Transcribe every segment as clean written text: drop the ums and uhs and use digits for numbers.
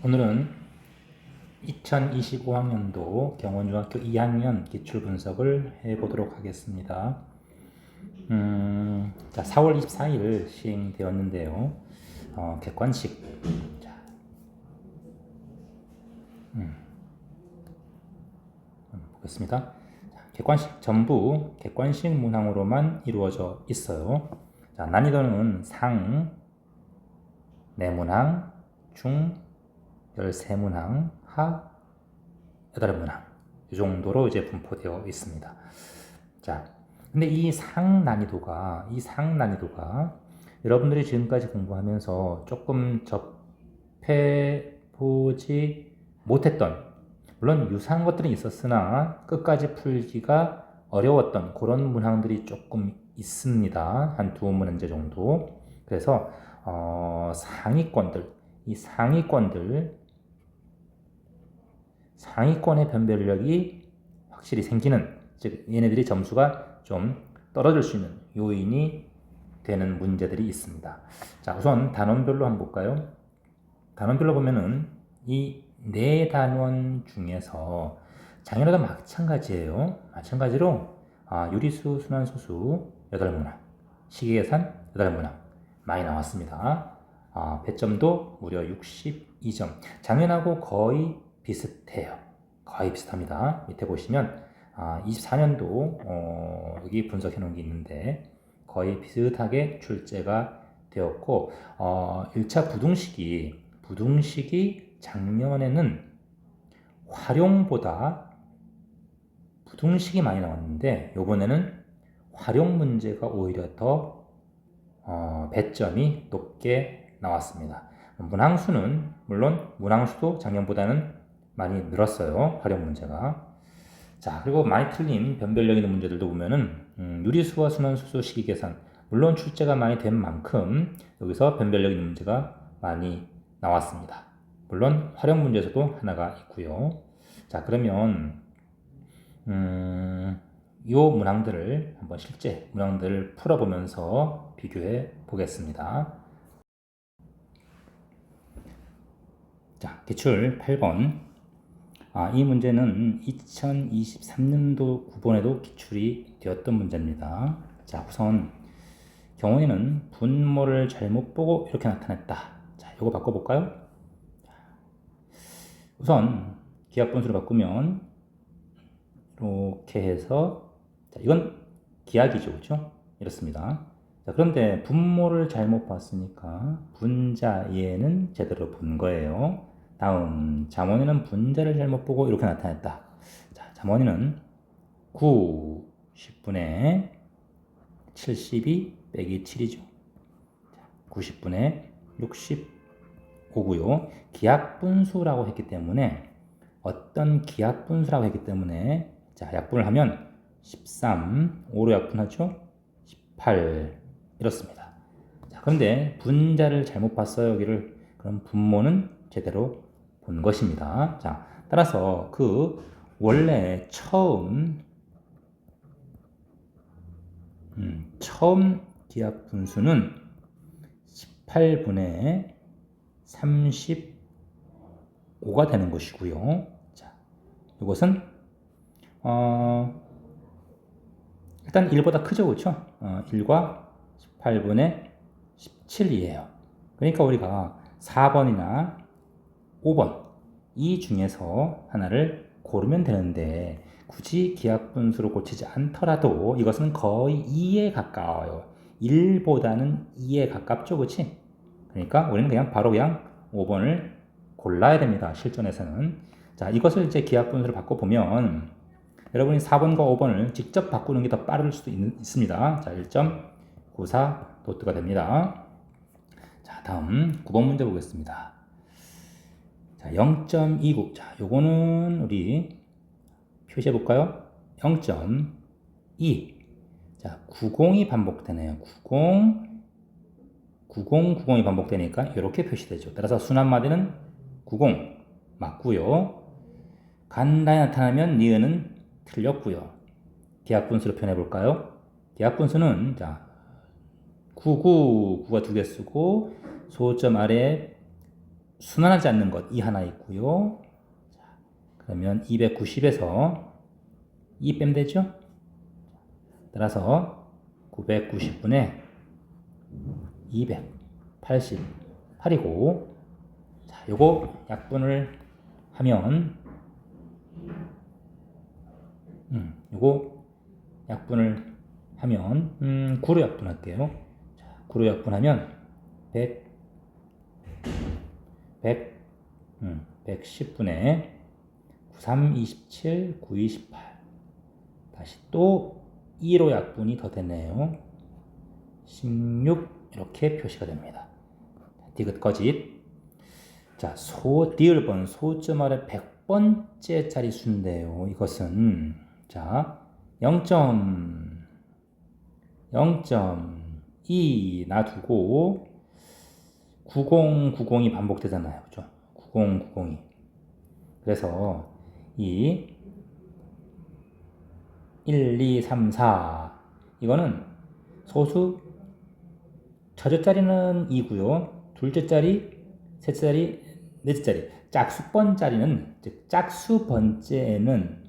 오늘은 2025학년도 경원중학교 2학년 기출분석을 해보도록 하겠습니다. 자, 4월 24일 시행되었는데요. 객관식. 자, 보겠습니다. 자, 객관식 전부 객관식 문항으로만 이루어져 있어요. 자, 난이도는 상 4문항, 중 13문항, 하 8문항 이 정도로 이제 분포되어 있습니다. 자, 근데 이 상 난이도가 여러분들이 지금까지 공부하면서 조금 접해보지 못했던, 물론 유사한 것들이 있었으나 끝까지 풀기가 어려웠던 그런 문항들이 조금 있습니다. 한 두 문제 정도. 그래서 이 상위권의 변별력이 확실히 생기는, 즉 얘네들이 점수가 좀 떨어질 수 있는 요인이 되는 문제들이 있습니다. 자, 우선 단원별로 한번 볼까요? 단원별로 보면은 이 네 단원 중에서 당연하도 마찬가지예요. 마찬가지로 유리수, 순환소수 8문항, 식이계산 8문항 많이 나왔습니다. 배점도 무려 62점. 작년하고 거의 비슷해요. 거의 비슷합니다. 밑에 보시면 24년도 여기 분석해 놓은 게 있는데 거의 비슷하게 출제가 되었고 1차 부등식이 작년에는 활용보다 부등식이 많이 나왔는데 요번에는 활용 문제가 오히려 더 배점이 높게 나왔습니다. 문항수는 물론 문항수도 작년보다는 많이 늘었어요. 활용 문제가. 자, 그리고 많이 틀린 변별력 있는 문제들도 보면은 유리수와 순환수수 식이계산, 물론 출제가 많이 된 만큼 여기서 변별력 있는 문제가 많이 나왔습니다. 물론 활용 문제에서도 하나가 있고요. 자, 그러면 요 문항들을 한번 실제 문항들을 풀어보면서 비교해 보겠습니다. 자, 기출 8번. 이 문제는 2023년도 9번에도 기출이 되었던 문제입니다. 자, 우선 경원이는 분모를 잘못 보고 이렇게 나타냈다. 자, 이거 바꿔볼까요? 우선 기하분수를 바꾸면 이렇게 해서, 자, 이건 기하기죠, 그렇죠? 이렇습니다. 자, 그런데 분모를 잘못 봤으니까 분자 얘는 제대로 본 거예요. 다음 잠원이는 분자를 잘못 보고 이렇게 나타냈다. 자, 잠원이는 9 10분의 72 빼기 7이죠. 90분의 65고요. 기하분수라고 했기 때문에 자, 약분을 하면 13, 5로 약분하죠? 18 이렇습니다. 자, 그런데 분자를 잘못 봤어요, 여기를. 그럼 분모는 제대로 본 것입니다. 자, 따라서 원래 처음 기하분수는 18분의 35가 되는 것이고요. 자, 이것은 일단 1보다 크죠, 그렇죠? 1과 18분의 17이에요. 그러니까 우리가 4번이나 5번 이 중에서 하나를 고르면 되는데 굳이 기하분수로 고치지 않더라도 이것은 거의 2에 가까워요. 1보다는 2에 가깝죠, 그렇지? 그러니까 우리는 그냥 바로 5번을 골라야 됩니다. 실전에서는. 자, 이것을 이제 기하분수로 바꿔보면 여러분이 4번과 5번을 직접 바꾸는 게 더 빠를 수도 있습니다. 자, 1.94 도트가 됩니다. 자, 다음 9번 문제 보겠습니다. 자, 0.29. 자, 요거는 우리 표시해 볼까요? 0.2. 자, 90이 반복되네요. 90이 반복되니까 이렇게 표시되죠. 따라서 순환마디는 90 맞고요. 간단히 나타나면 니은은 틀렸고요. 기하분수로 표현해 볼까요? 기하분수는 자, 9가 두 개 쓰고 소점 아래 순환하지 않는 것 이 하나 있고요. 자, 그러면 290에서 2 빼면 되죠? 따라서 990분의 288이고, 자, 요거 약분을 하면, 요거 약분을 하면, 9로 약분할게요. 자, 9로 약분하면 110분의 93, 27, 9, 28. 다시 또 2로 약분이 더 됐네요. 16 이렇게 표시가 됩니다. 디귿 거짓. 자, 디귿번 소점 아래 100번째 짜리 수인데요. 이것은 자 0.2 놔두고 9090이 반복되잖아요. 그죠? 9090이. 그래서 이 1, 2, 3, 4 이거는 소수 첫째 자리는 2고요. 둘째 자리, 셋째 자리, 넷째 자리. 짝수번 자리는 즉 짝수번째는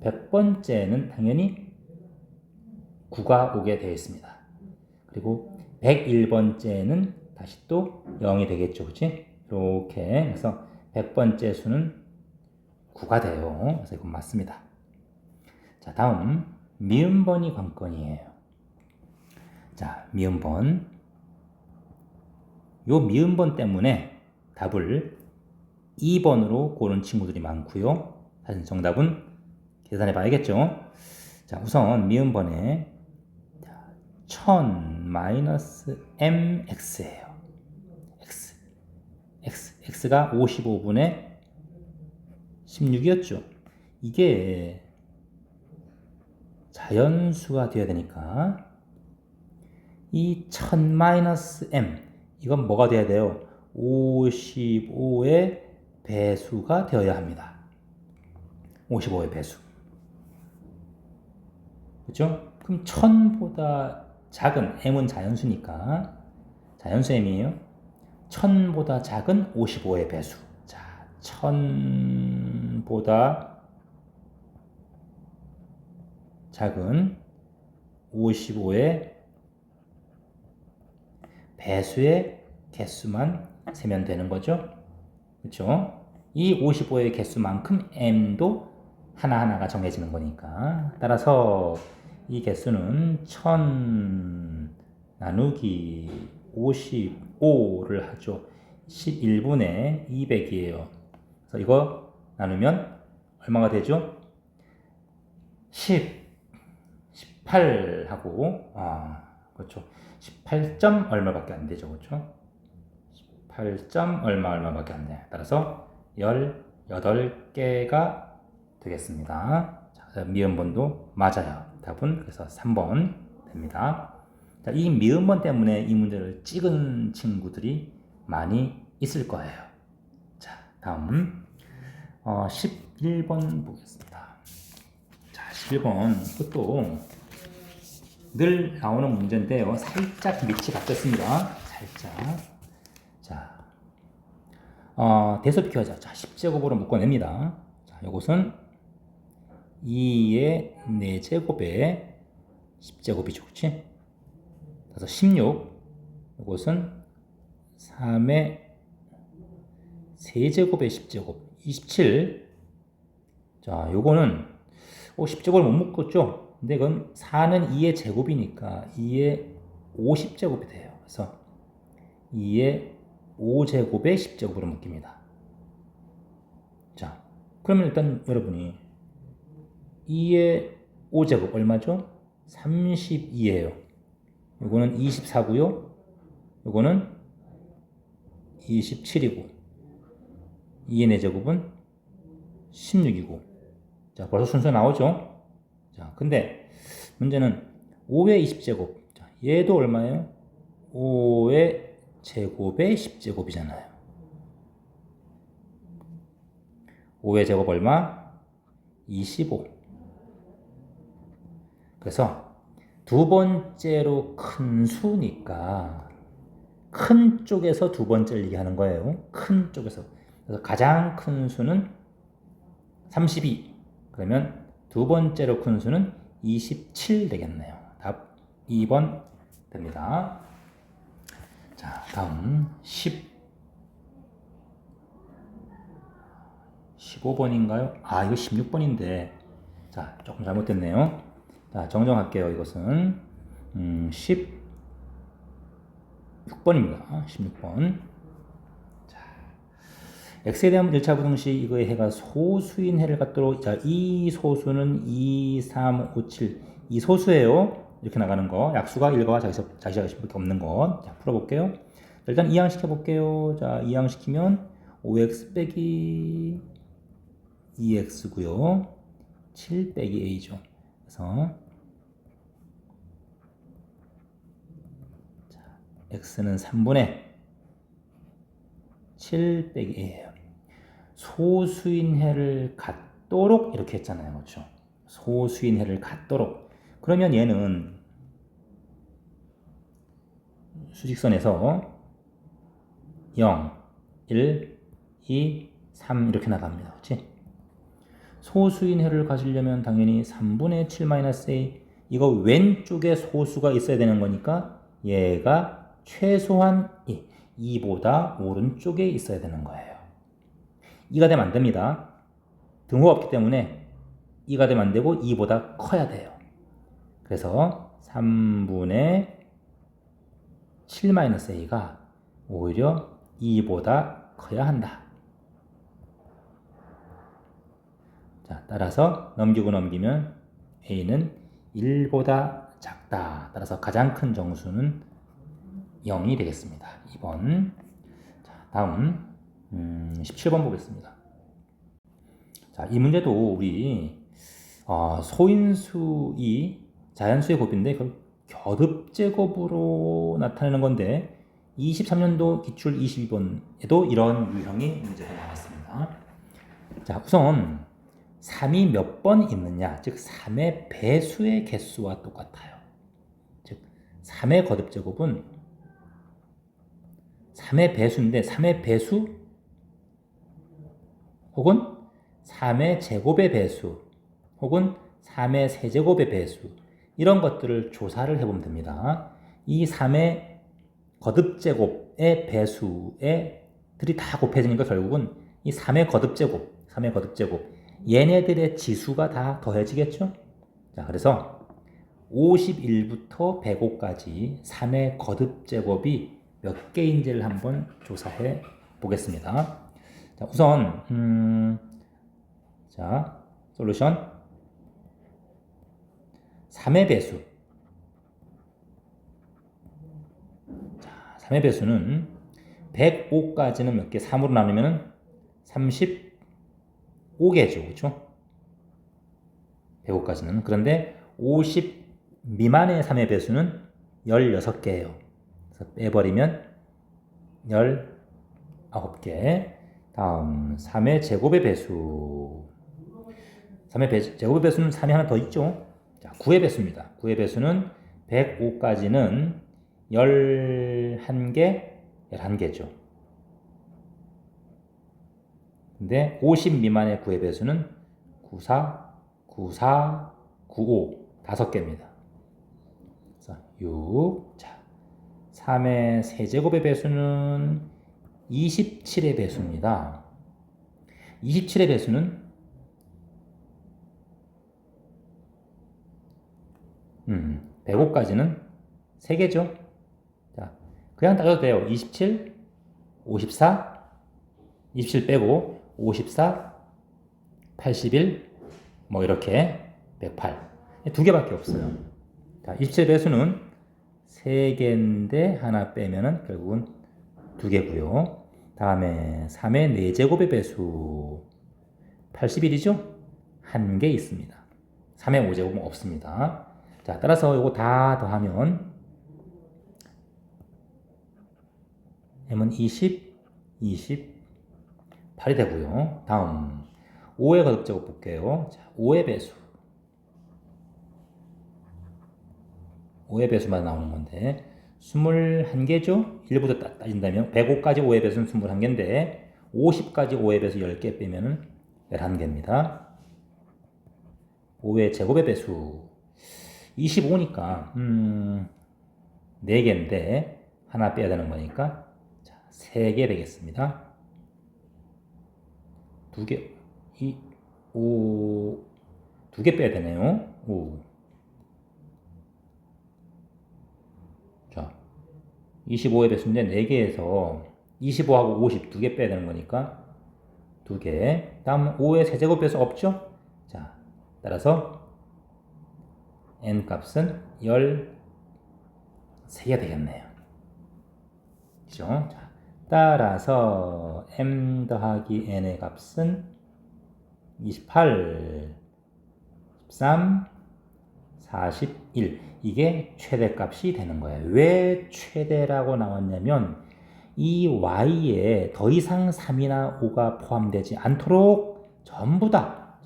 100번째는 당연히 9가 오게 되어 있습니다. 그리고 101번째는 다시 또 0이 되겠죠. 그치? 이렇게 해서 100번째 수는 9가 돼요. 그래서 이건 맞습니다. 자, 다음 미음번이 관건이에요. 자, 미음번. 요 미음번 때문에 답을 2번으로 고른 친구들이 많고요. 사실 정답은 계산해 봐야겠죠. 자, 우선 미음번에 1000-mx예요. x가 55분의 16이었죠. 이게 자연수가 되어야 되니까 이 1000-m 이건 뭐가 돼야 돼요? 55의 배수가 되어야 합니다. 55의 배수. 그렇죠? 그럼 1000보다 작은 m은 자연수니까 자연수 m이에요. 1000보다 작은 55의 배수. 자, 1000보다 작은 55의 배수의 개수만 세면 되는 거죠. 그렇죠? 이 55의 개수만큼 m도 하나하나가 정해지는 거니까. 따라서 이 개수는 1000 나누기 55를 하죠. 11분의 200이에요. 그래서 이거 나누면 얼마가 되죠? 18하고, 그렇죠. 18점 얼마밖에 안 되죠. 그렇죠? 18점 얼마밖에 안 돼. 따라서 18개가 되겠습니다. 자, 미음번도 맞아요. 답은 그래서 3번 됩니다. 자, 이 미음번 때문에 이 문제를 찍은 친구들이 많이 있을 거예요. 자, 다음 11번 보겠습니다. 자, 11번 이것도 늘 나오는 문제인데요. 살짝 밑이 바뀌었습니다. 살짝. 자, 대소 비교하자. 자, 10제곱으로 묶어냅니다. 자, 이것은 2의 4제곱에 10제곱이죠. 그치? 그래서 16. 이것은 3의 3제곱에 10제곱. 27. 자, 요거는 10제곱을 못 묶었죠? 근데 이건 4는 2의 제곱이니까 2의 50제곱이 돼요. 그래서 2의 5제곱에 10제곱으로 묶입니다. 자, 그러면 일단 여러분이 2의 5제곱 얼마죠? 32예요. 요거는 24고요. 요거는 27이고 2의 4제곱은 16이고. 자, 벌써 순서 나오죠? 자, 근데 문제는 5의 20제곱. 자, 얘도 얼마예요? 5의 제곱의 10제곱이잖아요. 5의 제곱 얼마? 25. 그래서 두 번째로 큰 수니까 큰 쪽에서 두 번째를 얘기하는 거예요. 큰 쪽에서. 그래서 가장 큰 수는 32. 그러면 두 번째로 큰 수는 27 되겠네요. 답 2번 됩니다. 자, 다음 15번인가요? 아, 이거 16번인데. 자, 조금 잘못됐네요. 자, 정정할게요. 이것은 16번입니다. 16번. 자, x에 대한 1차 부등식 이거의 해가 소수인 해를 갖도록, 자, 이 소수는 2, 3, 5, 7. 이 소수예요. 이렇게 나가는 거. 약수가 1과 자기자기밖에 없는 거. 자, 풀어볼게요. 일단 이항시켜 볼게요. 자, 이항시키면 5x 빼기 2x고요. 7 빼기 a죠. 그래서 자, x는 3분의 7 빼기 a예요. 소수인 해를 갖도록 이렇게 했잖아요. 그렇죠? 소수인 해를 갖도록. 그러면 얘는 수직선에서 0, 1, 2, 3 이렇게 나갑니다. 그렇지? 소수인 해를 가지려면 당연히 3분의 7-a, 이거 왼쪽에 소수가 있어야 되는 거니까 얘가 최소한 2보다 오른쪽에 있어야 되는 거예요. 2가 되면 안 됩니다. 등호가 없기 때문에 2가 되면 안 되고 2보다 커야 돼요. 그래서 3분의 7-a가 오히려 2보다 커야 한다. 자, 따라서 넘기고 넘기면 a는 1보다 작다. 따라서 가장 큰 정수는 0이 되겠습니다. 2번. 자, 다음 17번 보겠습니다. 자, 이 문제도 우리 소인수이 자연수의 곱인데 그 겨듭제곱으로 나타내는 건데 23년도 기출 22번에도 이런 유형의 문제가 나왔습니다. 자, 우선 3이 몇 번 있느냐, 즉 3의 배수의 개수와 똑같아요. 즉 3의 거듭제곱은 3의 배수인데 3의 배수 혹은 3의 제곱의 배수 혹은 3의 세제곱의 배수, 이런 것들을 조사를 해보면 됩니다. 이 3의 거듭제곱의 배수들이 다 곱해지니까 결국은 이 3의 거듭제곱, 3의 거듭제곱, 얘네들의 지수가 다 더해지겠죠? 자, 그래서 51부터 105까지 3의 거듭제곱이 몇 개인지를 한번 조사해 보겠습니다. 자, 우선 자, 솔루션 3의 배수. 자, 3의 배수는 105까지는 몇 개? 3으로 나누면 35개죠. 그렇죠? 105까지는. 그런데 50 미만의 3의 배수는 16개예요. 그래서 빼버리면 19개. 다음 3의 제곱의 배수. 3의 제곱의 배수는 3이 하나 더 있죠. 자, 9의 배수입니다. 9의 배수는 105까지는 11개죠. 근데 50 미만의 9의 배수는 94, 94, 95, 5개입니다. 자, 6. 자, 3의 세제곱의 배수는 27의 배수입니다. 27의 배수는 105까지는 3개죠. 자, 그냥 따져도 돼요. 27, 54, 27 빼고 54, 81, 뭐 이렇게 108. 두 개밖에 없어요. 자, 27 배수는 3개인데 하나 빼면은 결국은 2개고요. 다음에 3의 4제곱의 배수 81이죠? 1개 있습니다. 3의 5제곱은 없습니다. 자, 따라서 이거 다 더하면 m은 20, 28이 되고요. 다음 5의 거듭제곱 볼게요. 자, 5의 배수. 5의 배수만 나오는 건데 21개죠? 1부터 따진다면 105까지 5의 배수는 21개인데 50까지 5의 배수 10개 빼면 11개입니다. 5의 제곱의 배수 25니까 4개인데 하나 빼야 되는 거니까 자, 3개 되겠습니다. 2개, 2개 빼야 되네요. 자, 25의 배수인데 4개에서 25하고 50 2개 빼야 되는 거니까 2개. 다음 5의 세제곱 배수 없죠? 자, 따라서 n 값은 13개 되겠네요. 그죠? 자, 따라서 m 더하기 n의 값은 28, 13, 41. 이게 최대값이 되는 거예요. 왜 최대라고 나왔냐면 이 y에 더 이상 3이나 5가 포함되지 않도록 전부 다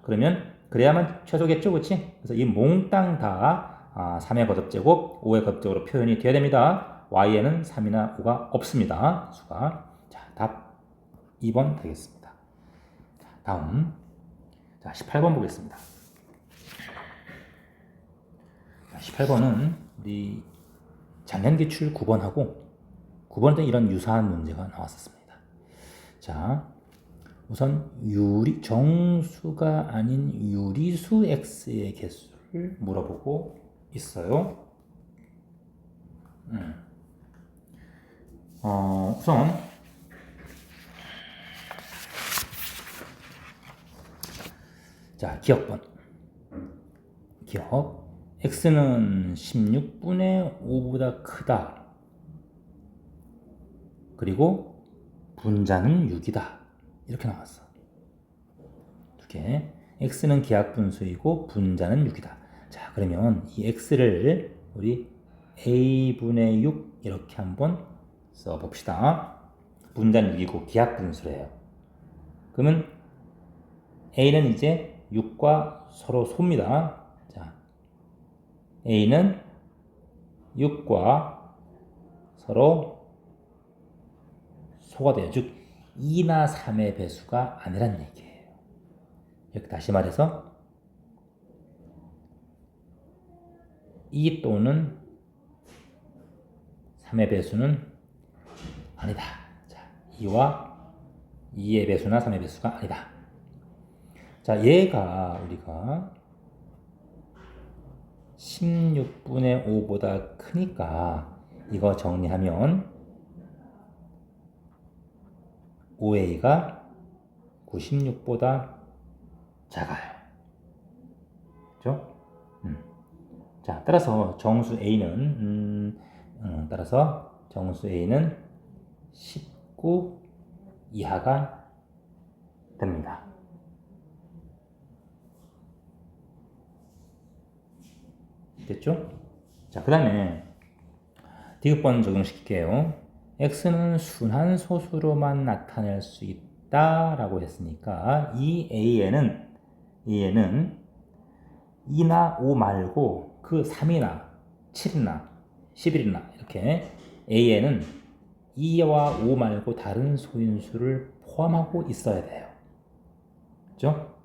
그러면 그래야만 최소겠죠, 그렇지? 그래서 이 몽땅 다 3의 거듭제곱, 5의 거듭제곱으로 표현이 되어야 됩니다. y에는 3이나 5가 없습니다. 수가. 자, 답 2번 되겠습니다. 자, 다음. 자, 18번 보겠습니다. 자, 18번은 우리 작년 기출 9번하고 9번 때 이런 유사한 문제가 나왔었습니다. 자, 우선 정수가 아닌 유리수 x의 개수를 물어보고 있어요. 우선 자, 기억번. 기억. x는 16분의 5보다 크다. 그리고 분자는 6이다. 이렇게 나왔어. 2개. x는 기하분수이고 분자는 6이다. 자, 그러면 이 x를 우리 a분의 6 이렇게 한번 써봅시다. 분자는 6이고 기하분수래요. 그러면 a는 이제 6과 서로 소입니다. 자, a는 6과 서로 소가 돼요. 즉 2나 3의 배수가 아니란 얘기예요. 이렇게 다시 말해서 2 또는 3의 배수는 아니다. 자, 2와 2의 배수나 3의 배수가 아니다. 자, 얘가 우리가 16분의 5보다 크니까 이거 정리하면 5a가 96보다 작아요. 그죠? 자, 따라서 정수 a는 19 이하가 됩니다. 됐죠? 자, 그 다음에 디귿번 적용시킬게요. x는 순한 소수로만 나타낼 수 있다라고 했으니까 이 a에는 2나 5 말고 그 3이나 7이나 11이나 이렇게 a에는 2와 5 말고 다른 소인수를 포함하고 있어야 돼요. 그죠?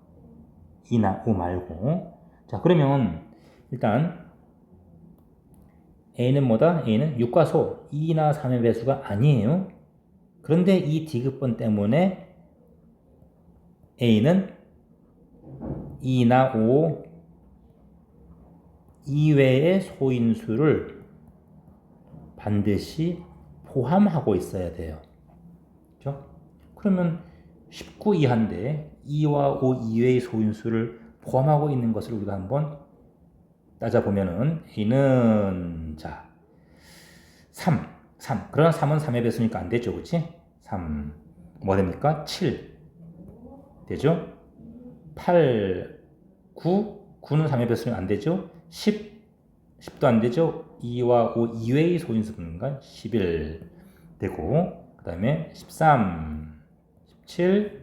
2나 5 말고. 자, 그러면 일단 a는 뭐다? a는 6과 소, 2나 3의 배수가 아니에요. 그런데 이 디귿번 때문에 a는 2나 5 이외의 소인수를 반드시 포함하고 있어야 돼요. 그렇죠? 그러면 19 이하인데 2와 5 이외의 소인수를 포함하고 있는 것을 우리가 한번 따져보면은 a는 자 3. 그러나 3은 3의 배수니까 안 되죠. 그치? 3. 뭐 됩니까? 7. 되죠? 8, 9는 3의 배수는 안 되죠? 10도 안 되죠? 2와 5 이외의 소인수 분인가? 11 되고, 그 다음에 13, 17,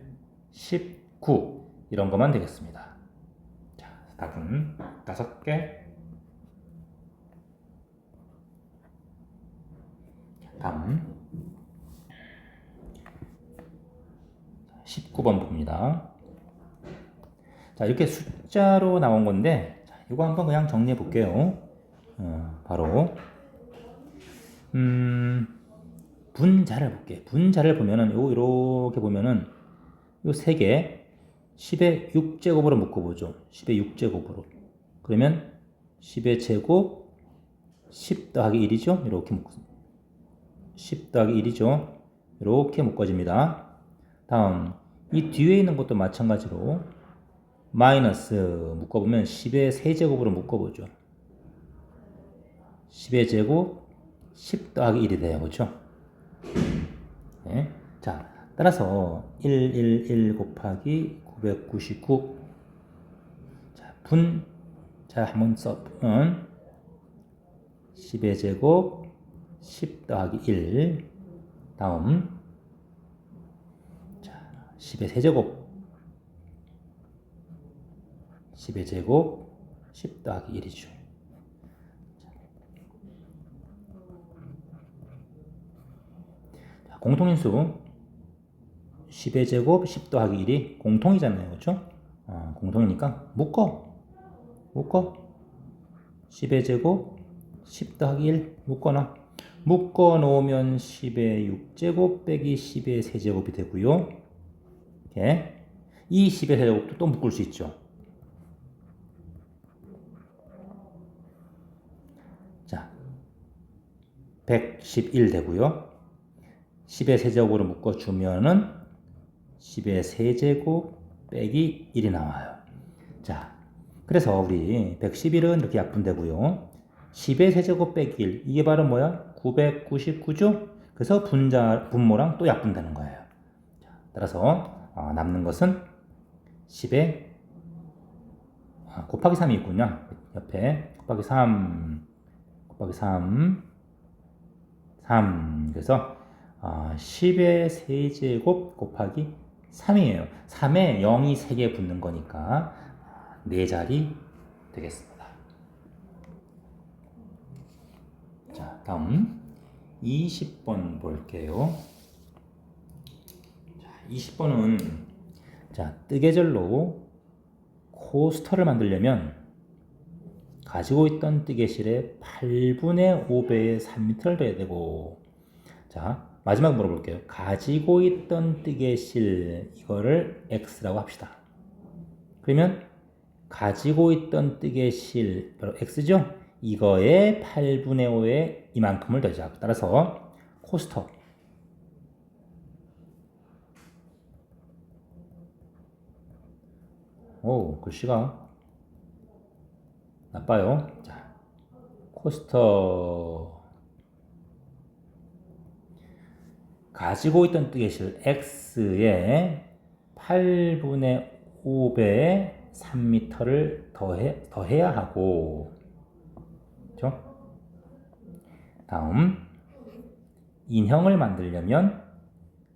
19 이런 것만 되겠습니다. 자, 답은 5개. 다음 19번 봅니다. 자, 이렇게 숫자로 나온 건데, 자, 이거 한번 그냥 정리해 볼게요. 바로 분자를 볼게요. 분자를 보면은 요 이렇게 보면은 요 세 개 10의 6제곱으로 묶어보죠. 10의 6제곱으로. 그러면 10의 제곱 10 더하기 1이죠. 이렇게 묶어 10 더하기 1이죠. 이렇게 묶어집니다. 다음 이 뒤에 있는 것도 마찬가지로 마이너스 묶어보면 10의 세제곱으로 묶어보죠. 10의 제곱 10 더하기 1이 돼요. 그렇죠? 네. 자, 따라서 111 곱하기 999. 자, 자, 한번 써보면 10의 제곱 10 더하기 1. 다음 자, 10의 세제곱 10의 제곱 10 더하기 1이죠. 자, 공통인수 10의 제곱 10 더하기 1이 공통이잖아요. 그렇죠? 공통이니까 묶어 10의 제곱 10 더하기 1 묶어놔. 묶어 놓으면 10의 6제곱 빼기 10의 세제곱이 되고요. 이렇게 이 10의 세제곱도 또 묶을 수 있죠. 자, 111 되고요. 10의 세제곱으로 묶어주면은 10의 세제곱 빼기 1이 나와요. 자, 그래서 우리 111은 이렇게 약분되고요. 10의 세제곱 빼기 1, 이게 바로 뭐야? 999죠? 그래서 분모랑 또 약분되는 거예요. 자, 따라서 남는 것은 10의 곱하기 3이 있군요. 옆에 곱하기 3 그래서 10의 세제곱 곱하기 3이에요. 3에 0이 3개 붙는 거니까 4자리 되겠습니다. 자, 다음 20번 볼게요. 자, 20번은 자, 뜨개질로 코스터를 만들려면 가지고 있던 뜨개실의 8분의 5배의 3m를 더해야 되고, 자, 마지막 물어볼게요. 가지고 있던 뜨개실 이거를 x라고 합시다. 그러면 가지고 있던 뜨개실 바로 x죠? 이거의 8분의 5에 이만큼을 더하자. 따라서 코스터 오, 글씨가 나빠요. 자, 코스터 가지고 있던 뜨개실 x의 8분의 5배의 3m를 더해야 하고, 그렇죠? 다음 인형을 만들려면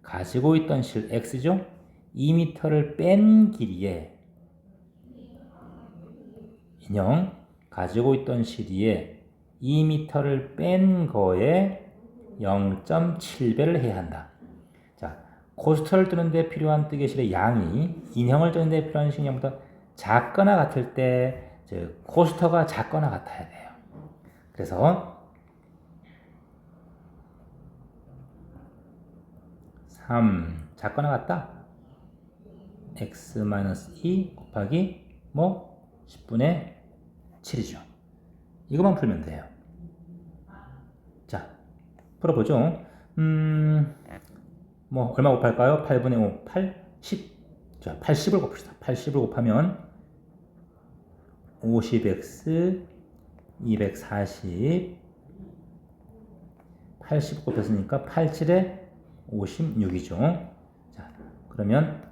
가지고 있던 실 x죠? 2m를 뺀 길이에 인형 가지고 있던 실이에 2m를 뺀 거에 0.7배를 해야 한다. 자, 코스터를 뜨는데 필요한 뜨개실의 양이 인형을 뜨는데 필요한 식량보다 작거나 같을 때 코스터가 작거나 같아야 돼요. 그래서 3 작거나 같다. x-2 곱하기 10분의 7이죠. 이것만 풀면 돼요. 자, 풀어보죠. 얼마 곱할까요? 8분의 5, 8, 10. 자, 80을 곱합시다. 80을 곱하면 50x 240 80 곱했으니까 87에 56이죠. 자, 그러면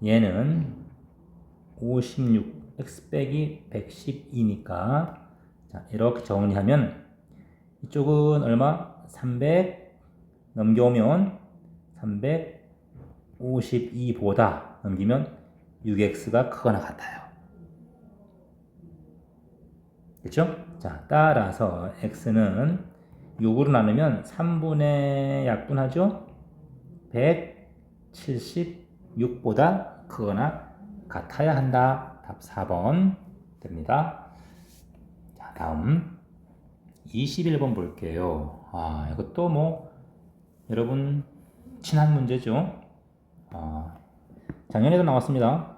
얘는 56 x 빼기 112니까 자, 이렇게 정리하면 이쪽은 얼마? 300 넘겨오면 352보다 넘기면 6x가 크거나 같아요. 그렇죠? 자, 따라서 x는 6으로 나누면 3분의 약분하죠? 176보다 크거나 같아야 한다. 답 4번 됩니다. 자, 다음 21번 볼게요. 이것도 뭐 여러분 친한 문제죠. 작년에도 나왔습니다.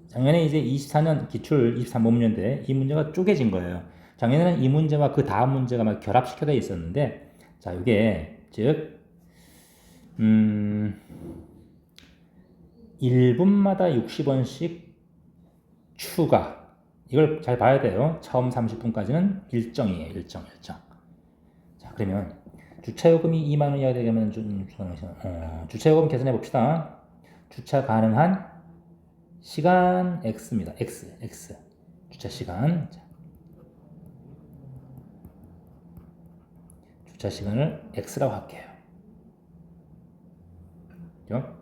작년에 이제 24년 기출 23번 문제인데 이 문제가 쪼개진 거예요. 작년에는 이 문제와 그 다음 문제가 막 결합시켜져 있었는데, 자, 이게 즉 1분마다 60원씩 추가. 이걸 잘 봐야 돼요. 처음 30분까지는 일정이에요. 일정. 자, 그러면 주차요금이 2만 원 이하가 되면 주차요금 계산해 봅시다. 주차 가능한 시간 X입니다. X. 주차 시간. 자, 주차 시간을 X라고 할게요. 그죠?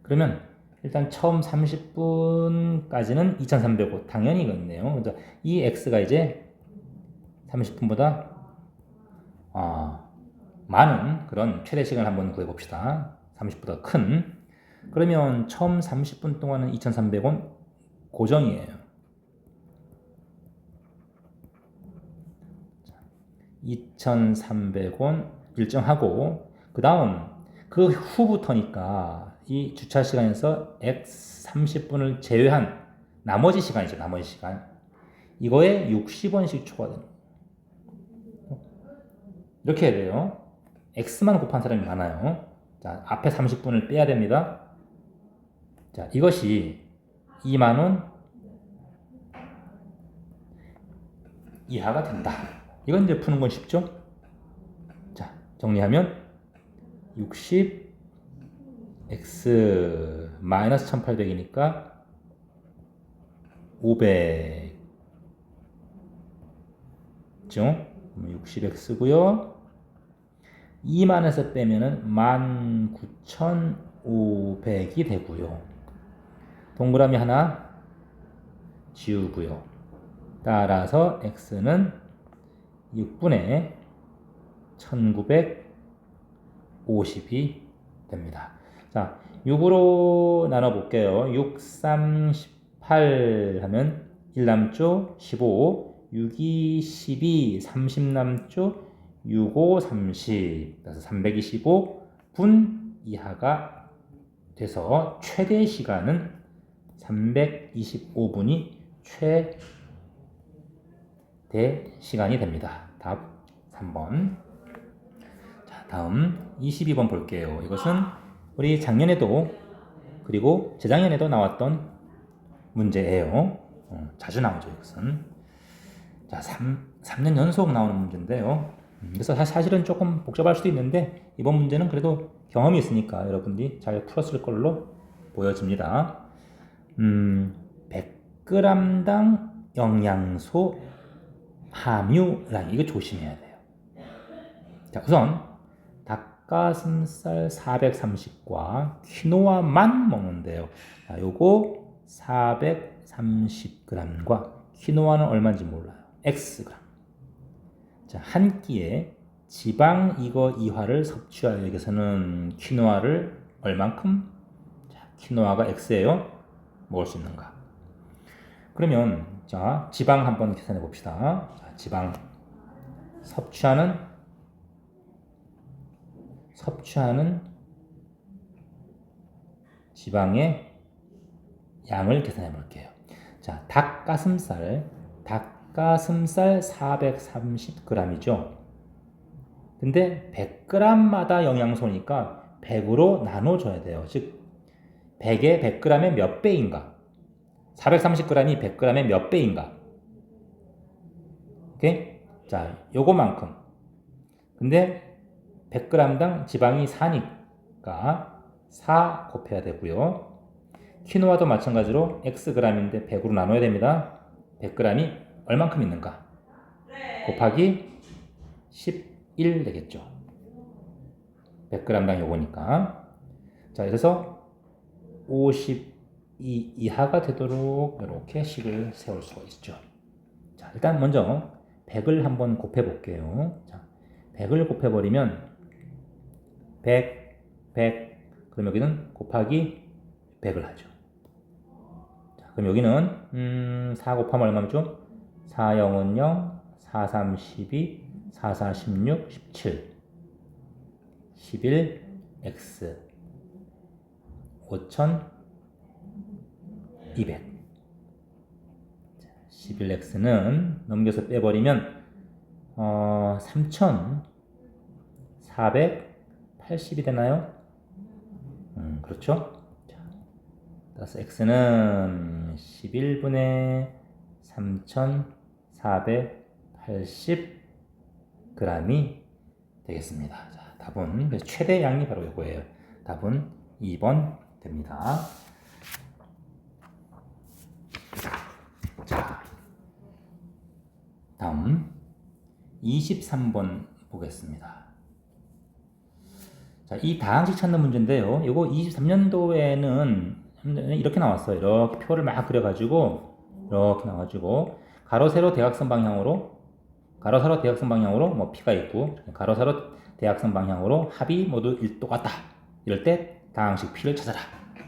그러면 일단 처음 30분까지는 2,300원. 당연히 이거네요. 이 X가 이제 30분보다 많은 그런 최대 시간을 한번 구해봅시다. 30분보다 큰. 그러면 처음 30분 동안은 2,300원 고정이에요. 2,300원 일정하고, 그 다음 그 후부터니까 이 주차 시간에서 X 30분을 제외한 나머지 시간이죠. 나머지 시간. 이거에 60원씩 추가되는. 이렇게 해야 돼요. X만 곱한 사람이 많아요. 자, 앞에 30분을 빼야 됩니다. 자, 이것이 2만원 이하가 된다. 이건 이제 푸는 건 쉽죠? 자, 정리하면 60 x 마이너스 1800이니까 500죠? 60x고요. 2만에서 빼면은 19,500이 되고요. 동그라미 하나 지우고요. 따라서 x는 6분의 1950이 됩니다. 자, 6으로 나눠 볼게요. 6, 3, 18 하면 1 남죠? 15, 6, 2, 12, 30 남죠? 6, 5, 30. 그래서 325분 이하가 돼서 최대 시간은 325분이 최대 시간이 됩니다. 답 3번. 자, 다음 22번 볼게요. 이것은 우리 작년에도 그리고 재작년에도 나왔던 문제예요. 자주 나오죠, 이것은. 자, 3년 연속 나오는 문제인데요. 그래서 사실은 조금 복잡할 수도 있는데 이번 문제는 그래도 경험이 있으니까 여러분들이 잘 풀었을 걸로 보여집니다. 100g당 영양소 함유량, 이거 조심해야 돼요. 자, 우선 닭가슴살 430과 퀴노아만 먹는데요. 자, 요거 430g과 퀴노아는 얼마인지 몰라요. Xg. 자, 한 끼에 지방 이거 이하를 섭취하기 위해서는 퀴노아를 얼만큼? 자, 퀴노아가 X예요. 먹을 수 있는가? 그러면 자, 지방 한번 계산해 봅시다. 자, 지방 섭취하는 지방의 양을 계산해 볼게요. 자, 닭가슴살 430g이죠. 근데 100g마다 영양소니까 100으로 나눠줘야 돼요. 즉 100에 100g의 몇 배인가? 430g이 100g의 몇 배인가? 오케이? 자, 요거만큼. 근데 100g당 지방이 4니까 4 곱해야 되고요. 퀴노아도 마찬가지로 Xg인데 100으로 나눠야 됩니다. 100g이 얼만큼 있는가? 곱하기 11 되겠죠. 100g당 요거니까. 자, 그래서 52 이하가 되도록 이렇게 식을 세울 수가 있죠. 자, 일단 먼저 100을 한번 곱해 볼게요. 자, 100을 곱해 버리면 100, 100, 그럼 여기는 곱하기 100을 하죠. 자, 그럼 여기는 4 곱하면 얼마죠? 4, 0은 0, 4, 3, 12, 4, 4, 16, 17, 11, x 5200. 11x는 넘겨서 빼버리면 3480이 되나요? 그렇죠? 자, 따라서 x는 11분의 3480g이 되겠습니다. 자, 답은 최대 양이 바로 이거예요. 답은 2번 됩니다. 자, 다음 23번 보겠습니다. 자, 이 다항식 찾는 문제인데요. 이거 23년도에는 이렇게 나왔어요. 이렇게 표를 막 그려가지고 이렇게 나와가지고 가로 세로 대각선 방향으로 뭐 P가 있고 가로 세로 대각선 방향으로 합이 모두 똑같다. 이럴 때 다항식 P를 찾아라.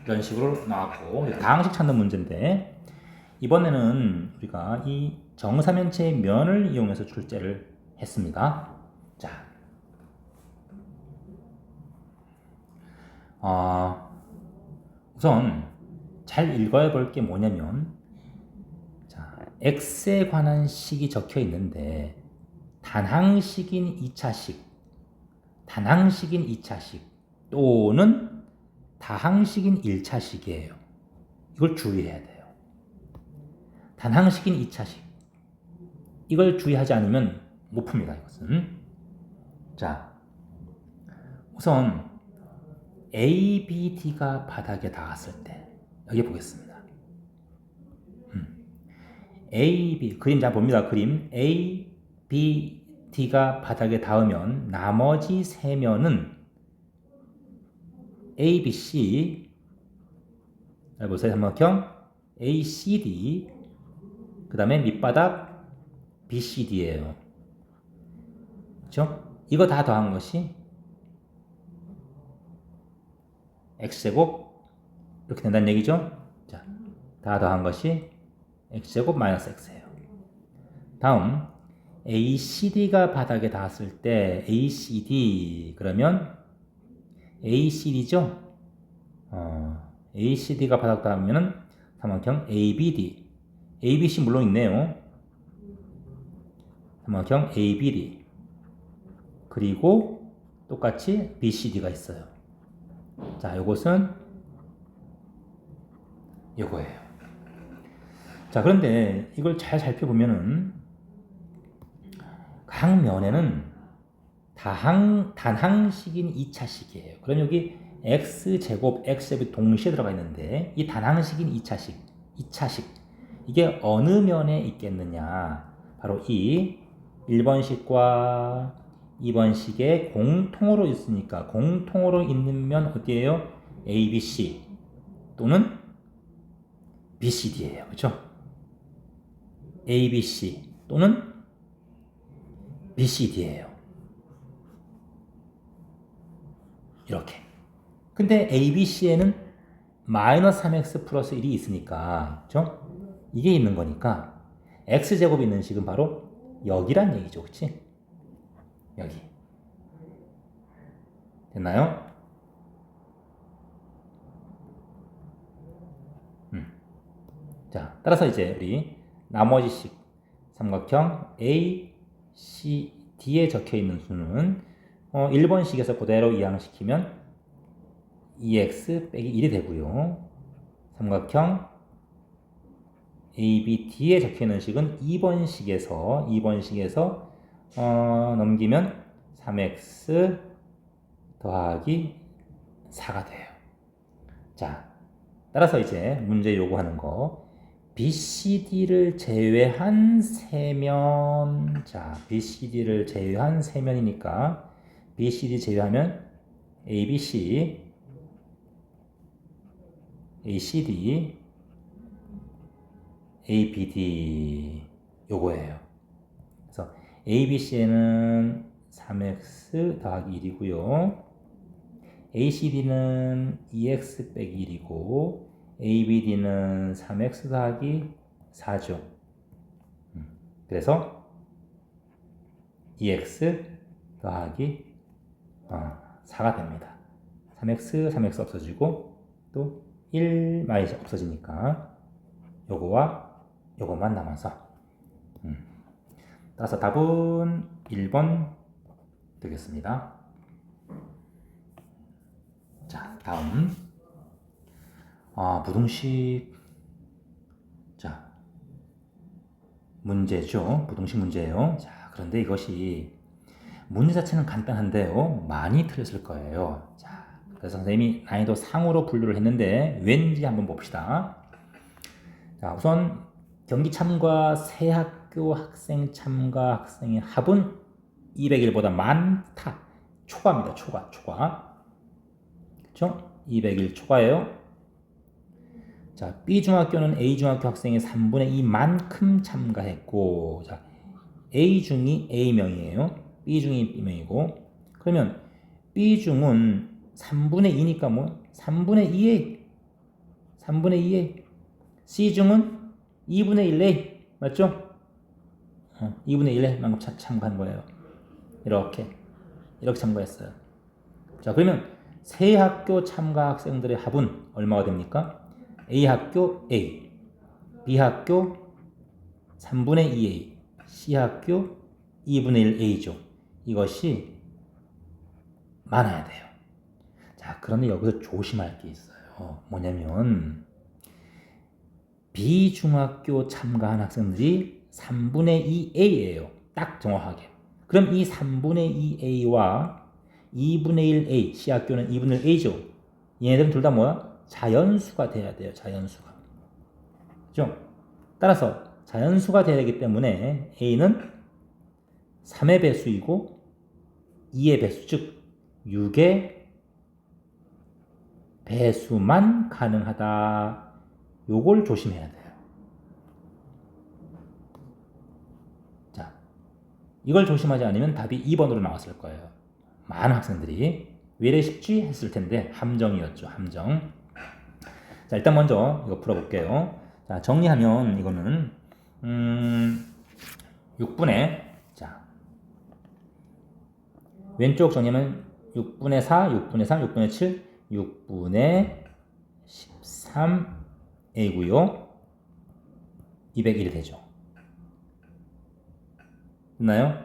이런 식으로 나왔고 다항식 찾는 문제인데 이번에는 우리가 이 정사면체의 면을 이용해서 출제를 했습니다. 자, 우선 잘 읽어야 볼 게 뭐냐면, 자, x에 관한 식이 적혀 있는데 단항식인 2차식 또는 다항식인 1차식이에요. 이걸 주의해야 돼요. 단항식인 2차식. 이걸 주의하지 않으면 못 풉니다, 이것은. 자, 우선 A, B, D가 바닥에 닿았을 때 여기 보겠습니다. A, B 그림 잘 봅니다. 그림 A, B, D가 바닥에 닿으면 나머지 세 면은 A, B, C 잘 보세요. 삼각형 A, C, D 그 다음에 밑바닥 B, C, D예요. 그렇죠? 이거 다 더한 것이 x제곱 이렇게 된다는 얘기죠. 자, 다 더한 것이 x제곱 마이너스 x예요. 다음 ACD가 바닥에 닿았을 때 ACD 그러면 ACD죠. ACD가 바닥 닿으면 삼각형 ABD ABC 물론 있네요. 삼각형 ABD 그리고 똑같이 BCD가 있어요. 자, 요것은 요거예요. 자, 그런데 이걸 잘 살펴보면은 각 면에는 단항식인 2차식이에요. 그럼 여기 x제곱, x제곱이 동시에 들어가 있는데 이 단항식인 2차식 이게 어느 면에 있겠느냐? 바로 이 1번식과 2번식에 공통으로 있으니까 공통으로 있는 면 어디예요? ABC 또는 BCD예요. 그렇죠? ABC 또는 BCD예요. 이렇게. 근데 ABC에는 마이너스 3x 플러스 1이 있으니까, 그렇죠? 이게 있는 거니까 x제곱이 있는 식은 바로 여기란 얘기죠. 그치? 여기. 됐나요? 자, 따라서 이제 우리 나머지 식 삼각형 A, C, D에 적혀 있는 수는 1번식에서 그대로 이항시키면 2x 빼기 1이 되고요. 삼각형 A, B, D에 적혀 있는 식은 2번식에서 넘기면 3x 더하기 4가 돼요. 자, 따라서 이제 문제 요구하는 거 BCD를 제외한 세면. 자, BCD를 제외한 세면이니까 BCD 제외하면 ABC, ACD, ABD 요거예요. 그래서 ABC에는 3x 더하기 1이고요. ACD는 2x 빼기 1이고 ABD는 3x 더하기 4죠. 그래서 2x 더하기 4가 됩니다. 3x 없어지고 또 1 마이너스 없어지니까 요거와 요거만 남아서 따라서 답은 1번 되겠습니다. 자, 다음 부등식 자 문제죠. 부등식 문제예요. 자, 그런데 이것이 문제 자체는 간단한데요. 많이 틀렸을 거예요. 자, 그래서 선생님이 난이도 상으로 분류를 했는데 왠지 한번 봅시다. 자, 우선 경기 참가 새 학교 학생 참가 학생의 합은 201보다 많다. 초과입니다. 초과. 그렇죠? 201 초과예요. 자, B 중학교는 A 중학교 학생의 3분의 2만큼 참가했고, 자, A 중이 A명이에요. B 중이 B명이고, 그러면 B 중은 3분의 2니까 뭐 3분의 2A C 중은 2분의 1A 맞죠? 2분의 1에 만큼 참가한 거예요. 이렇게 참가했어요. 자, 그러면 세 학교 참가 학생들의 합은 얼마가 됩니까? A 학교 A, B 학교 3분의 2A, C 학교 2분의 1A죠. 이것이 많아야 돼요. 자, 그런데 여기서 조심할 게 있어요. 뭐냐면 B 중학교 참가한 학생들이 3분의 2A예요. 딱 정확하게. 그럼 이 3분의 2A와 2분의 1A, C 학교는 2분의 1A죠. 얘네들은 둘 다 뭐야? 자연수가 돼야 돼요. 자연수가. 그죠? 따라서 자연수가 돼야 되기 때문에 A는 3의 배수이고 2의 배수, 즉 6의 배수만 가능하다. 요걸 조심해야 돼요. 자, 이걸 조심하지 않으면 답이 2번으로 나왔을 거예요. 많은 학생들이 왜 이래 쉽지 했을 텐데 함정이었죠. 함정. 자, 일단 먼저 이거 풀어볼게요. 자, 정리하면 이거는 6분의 자 왼쪽 정리하면 6분의 4, 6분의 3, 6분의 7, 6분의 13A고요. 201이 되죠. 됐나요?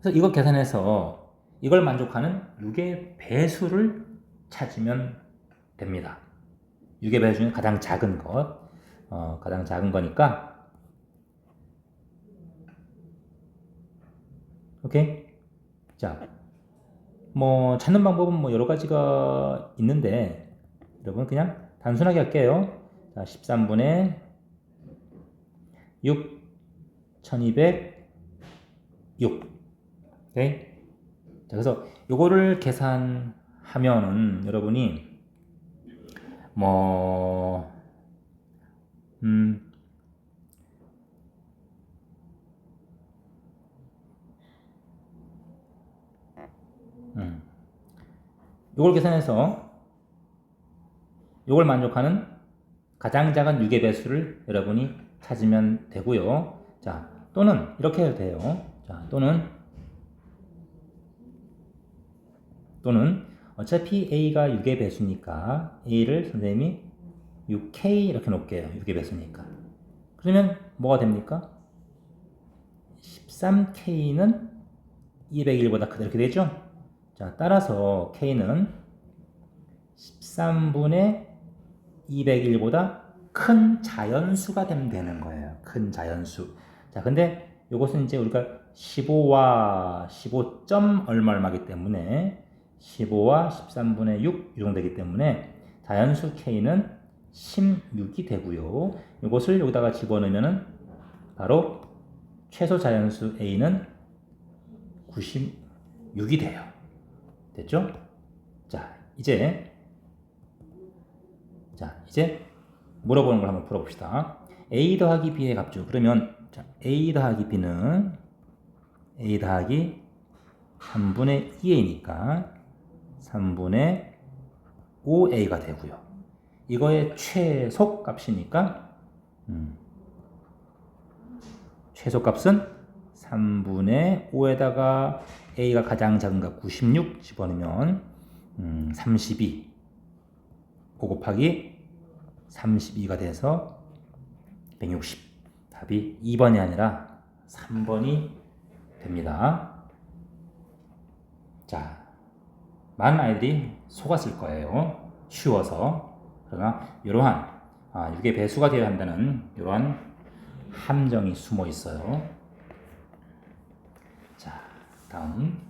그래서 이거 계산해서 이걸 만족하는 6의 배수를 찾으면 됩니다. 6의 배수 중에 가장 작은 것, 가장 작은 거니까 오케이? 자, 뭐 찾는 방법은 뭐 여러 가지가 있는데 여러분 그냥 단순하게 할게요. 자, 13분의 6, 1206. 오케이? 자, 그래서 요거를 계산하면은 여러분이 뭐 요걸 계산해서 요걸 만족하는 가장 작은 6의 배수를 여러분이 찾으면 되고요. 자, 또는 이렇게 해도 돼요. 자, 또는 어차피 A가 6의 배수니까 A를 선생님이 6K 이렇게 놓을게요. 6의 배수니까. 그러면 뭐가 됩니까? 13K는 201보다 크다 이렇게 되죠? 자, 따라서 K는 13분의 201보다 큰 자연수가 되는 거예요. 큰 자연수. 자, 근데 이것은 이제 우리가 15와 15점 얼마이기 때문에 15와 13분의 6 이 정도 되기 때문에 자연수 K는 16이 되고요. 이것을 여기다가 집어넣으면 바로 최소 자연수 A는 96이 돼요. 됐죠? 자, 이제 물어보는 걸 한번 풀어봅시다. A 더하기 B의 값죠. 그러면 자, A 더하기 B는 A 더하기 3분의 2A니까 3분의 5A가 되고요. 이거의 최소값이니까 최소값은 3분의 5에다가 A가 가장 작은 값 96 집어넣으면 32 5 곱하기 32가 돼서 160 답이 2번이 아니라 3번이 됩니다. 자, 많은 아이들이 속았을 거예요. 쉬워서. 그러나 이러한 6의 배수가 되어야 한다는 이러한 함정이 숨어 있어요. 자, 다음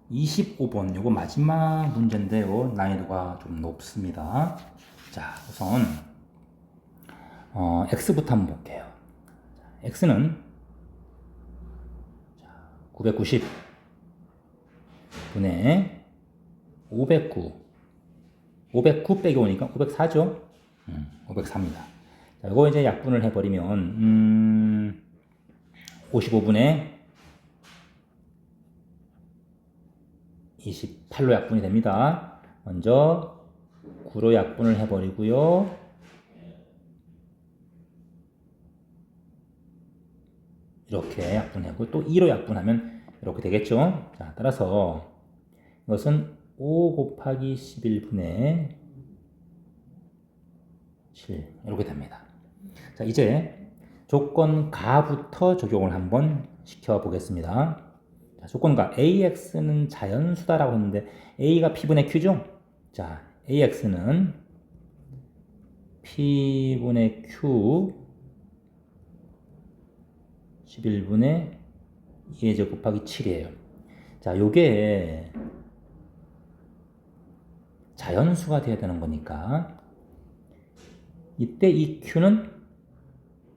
25번 요거 마지막 문제인데요. 난이도가 좀 높습니다. 자, 우선 x부터 한번 볼게요. x는 990 분의 509 빼기 오니까 504죠. 504입니다. 자, 이거 이제 약분을 해버리면 55분의 28로 약분이 됩니다. 먼저 9로 약분을 해버리고요. 이렇게 약분하고 또 2로 약분하면 이렇게 되겠죠. 자, 따라서 이것은 5 곱하기 11분의 7 이렇게 됩니다. 자, 이제 조건 가부터 적용을 한번 시켜보겠습니다. 자, 조건가 AX는 자연수다라고 했는데 A가 P분의 Q죠? 자, AX는 P분의 Q 11분의 2의 제곱 곱하기 7이에요. 자, 요게 자연수가 돼야 되는 거니까 이때 이 Q는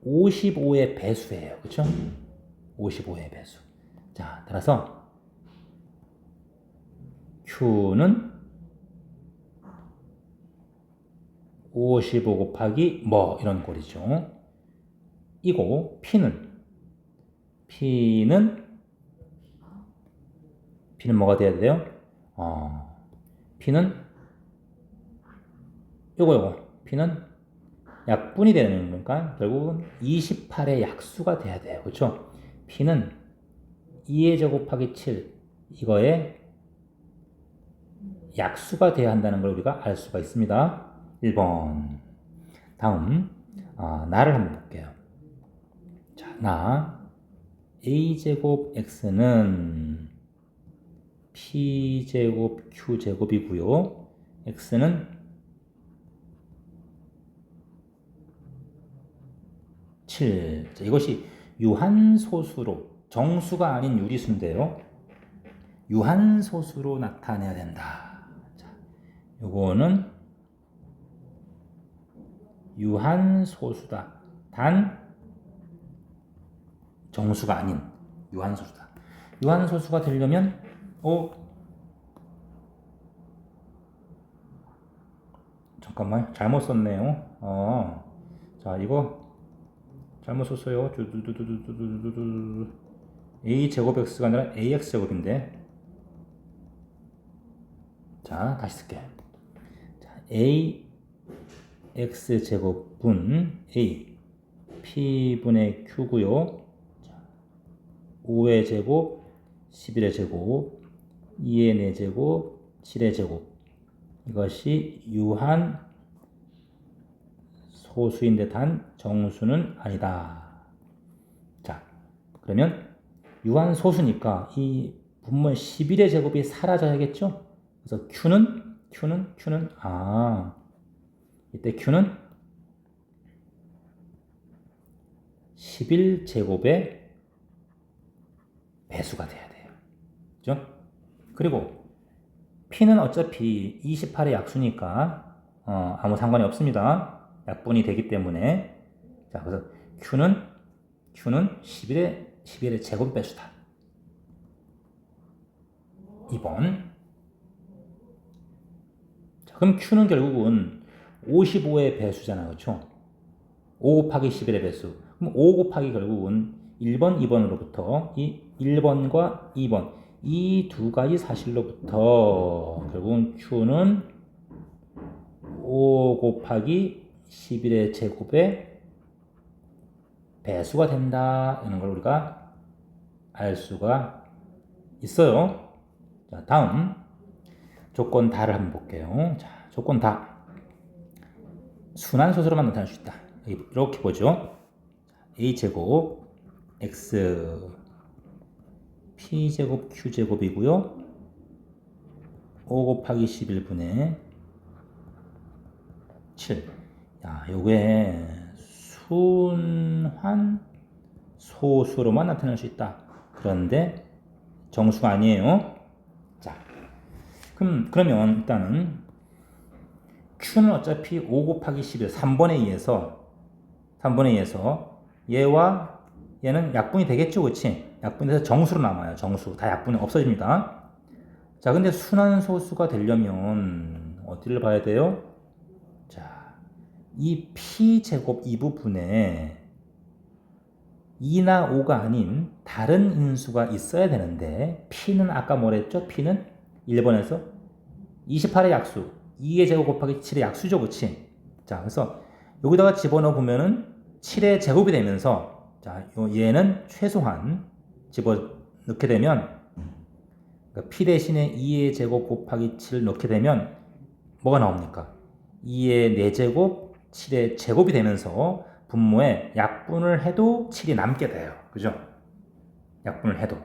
55의 배수예요. 그렇죠? 55의 배수. 자, 따라서 Q는 55 곱하기 뭐 이런 꼴이죠. 이고 P는 뭐가 돼야 돼요? P는 요거 P는 약분이 되는 거니까 결국은 28의 약수가 돼야 돼요. 그렇죠? P는 2의 제곱 곱하기 7 이거에 약수가 돼야 한다는 걸 우리가 알 수가 있습니다. 1번. 다음 나를 한번 볼게요. 자, 나 a제곱 x는 p제곱 q제곱이고요. x는 7. 자, 이것이 유한소수로 정수가 아닌 유리수인데요. 유한소수로 나타내야 된다. 자, 요거는 유한소수다. 단 정수가 아닌 유한소수다. 유한소수가 되려면 잠깐만 잘못 썼네요. 자, 이거 잘못 썼어요. a제곱 x가 아니라 ax제곱인데 자, 다시 쓸게. 자, ax제곱분 a p분의 q고요. 5의 제곱, 11의 제곱, 2의 4제곱, 7의 제곱. 이것이 유한 소수인데 단 정수는 아니다. 자, 그러면 유한 소수니까 이 분모 11의 제곱이 사라져야겠죠? 그래서 Q는 이때 Q는 11제곱의 배수가 돼야 돼요. 그죠? 그리고 P는 어차피 28의 약수니까 아무 상관이 없습니다. 약분이 되기 때문에. 자, 그래서 Q는 11의 제곱 배수다. 2번. 자, 그럼 Q는 결국은 55의 배수잖아요. 그렇죠? 5 곱하기 11의 배수. 그럼 5 곱하기 결국은 1번, 2번으로부터 이 1번과 2번 이 두 가지 사실로부터 결국은 Q는 5 곱하기 11의 제곱의 배수가 된다. 이런 걸 우리가 알 수가 있어요. 자, 다음 조건 다를 한번 볼게요. 자, 조건 다. 순환소수로만 나타낼 수 있다. 이렇게 보죠. a제곱 x p제곱 q제곱이고요. 5 곱하기 11분의 7. 야, 요게 순환 소수로만 나타낼 수 있다. 그런데 정수가 아니에요. 자, 그러면 일단은 Q는 어차피 5 곱하기 11, 3번에 의해서 얘와 얘는 약분이 되겠죠, 그렇지? 약분돼서 정수로 남아요. 정수. 다 약분이 없어집니다. 자, 근데 순환소수가 되려면 어디를 봐야 돼요? 자, 이 P제곱 이 부분에 2나 5가 아닌 다른 인수가 있어야 되는데 P는 아까 뭐랬죠? P는 1번에서 28의 약수 2의 제곱 곱하기 7의 약수죠, 그치? 자, 그래서 여기다가 집어넣어 보면은 7의 제곱이 되면서 자, 얘는 최소한 집어넣게 되면 그러니까 P 대신에 2의 제곱 곱하기 7을 넣게 되면 뭐가 나옵니까? 2의 4제곱, 7의 제곱이 되면서 분모에 약분을 해도 7이 남게 돼요. 그죠? 약분을 해도.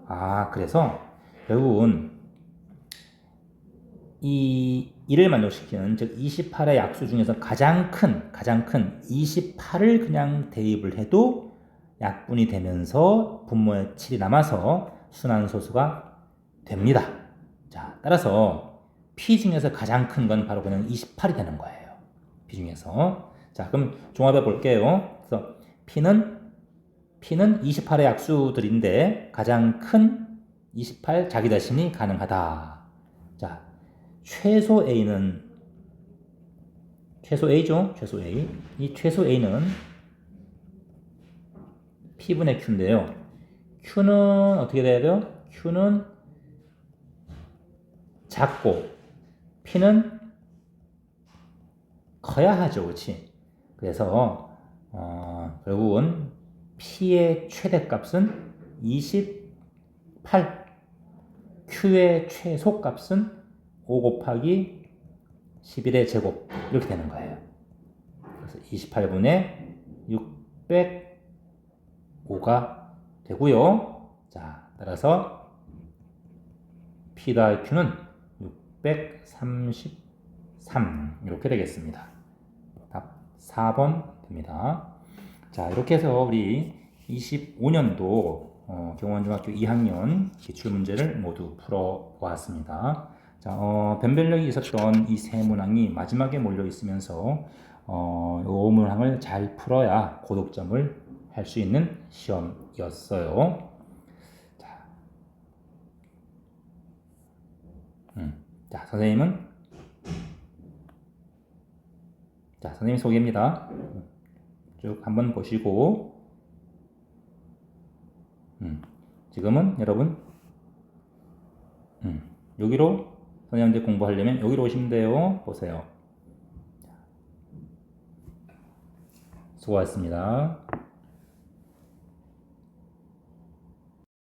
아, 그래서 결국은 이를 만족시키는 즉 28의 약수 중에서 가장 큰 28을 그냥 대입을 해도 약분이 되면서 분모에 7이 남아서 순환소수가 됩니다. 자, 따라서 P 중에서 가장 큰 건 바로 그냥 28이 되는 거예요. P 중에서. 자, 그럼 종합해 볼게요. 그래서 P는 28의 약수들인데 가장 큰 28 자기 자신이 가능하다. 자, 최소 A는 최소 A죠. 최소 A. 이 최소 A는 P분의 Q인데요. Q는 어떻게 돼야 돼요? Q는 작고 P는 커야 하죠. 그렇지? 그래서 결국은 P의 최대값은 28, Q의 최소값은 5 곱하기 11의 제곱 이렇게 되는 거예요. 그래서 28분의 605가 되고요. 자, 따라서 P 더하기 Q는 633 이렇게 되겠습니다. 답 4번 됩니다. 자, 이렇게 해서 우리 25년도 경원중학교 2학년 기출문제를 모두 풀어보았습니다. 자, 변별력이 있었던 이 세 문항이 마지막에 몰려 있으면서 이 문항을 잘 풀어야 고득점을 할 수 있는 시험이었어요. 자, 자, 선생님 소개입니다. 쭉 한번 보시고, 지금은 여러분, 여기로 선생님들 공부하려면 여기로 오시면 돼요. 보세요. 수고하셨습니다.